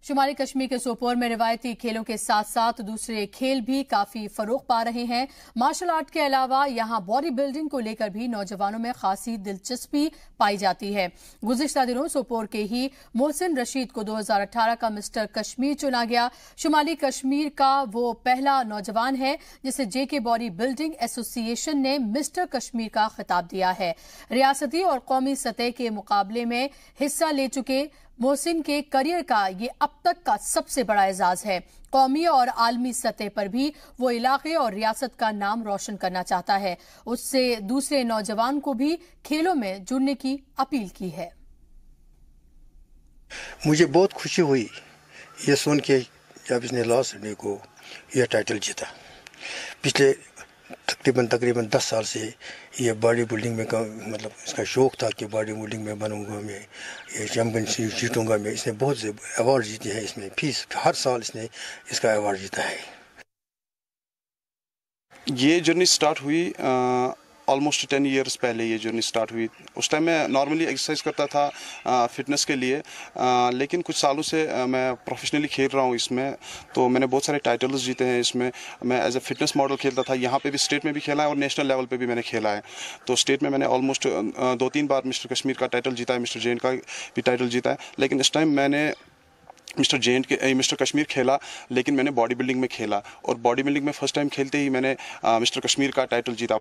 शुमाली कश्मीर के सोपोर में रिवायती खेलों के साथ साथ दूसरे खेल भी काफी फरोग पा रहे हैं। मार्शल आर्ट के अलावा यहां बॉडी बिल्डिंग को लेकर भी नौजवानों में खासी दिलचस्पी पाई जाती है। गुज़िश्ता दिनों सोपोर के ही मोहसिन रशीद को 2018 का मिस्टर कश्मीर चुना गया। शुमाली कश्मीर का वो पहला नौजवान है जिसे जेके बॉडी बिल्डिंग एसोसिएशन ने मिस्टर कश्मीर का खिताब दिया है। रियासती और कौमी सतह के मुकाबले में हिस्सा ले चुके मोहसिन के करियर का ये अब तक का सबसे बड़ा एजाज है। कौमी और आलमी सतह पर भी वो इलाके और रियासत का नाम रोशन करना चाहता है। उससे दूसरे नौजवान को भी खेलों में जुड़ने की अपील की है। मुझे बहुत खुशी हुई ये सुन के जब इसने लास्ट संडे को यह टाइटल जीता। पिछले तकरीबन 10 साल से ये बॉडी बिल्डिंग में मतलब इसका शौक था कि बॉडी बिल्डिंग में बनूंगा मैं, ये चैम्पियनशिप जीतूंगा मैं। इसने बहुत से अवार्ड जीते हैं, इसमें फीस हर साल इसने इसका अवार्ड जीता है। ये जर्नी स्टार्ट हुई ऑलमोस्ट 10 ईयर्स पहले। ये जर्नी स्टार्ट हुई उस टाइम मैं नॉर्मली एक्सरसाइज करता था फिटनेस के लिए, लेकिन कुछ सालों से मैं प्रोफेशनली खेल रहा हूँ इसमें। तो मैंने बहुत सारे टाइटल्स जीते हैं इसमें। मैं एज ए फिटनेस मॉडल खेलता था, यहाँ पे भी स्टेट में भी खेला है और नेशनल लेवल पे भी मैंने खेला है। तो स्टेट में मैंने ऑलमोस्ट 2-3 बार मिस्टर कश्मीर का टाइटल जीता है, मिस्टर जेएंड का भी टाइटल जीता है। लेकिन इस टाइम मैंने मिस्टर कश्मीर खेला, लेकिन मैंने बॉडी बिल्डिंग में खेला और बॉडी बिल्डिंग में फर्स्ट टाइम खेलते ही मैंने मिस्टर कश्मीर का टाइटल जीता।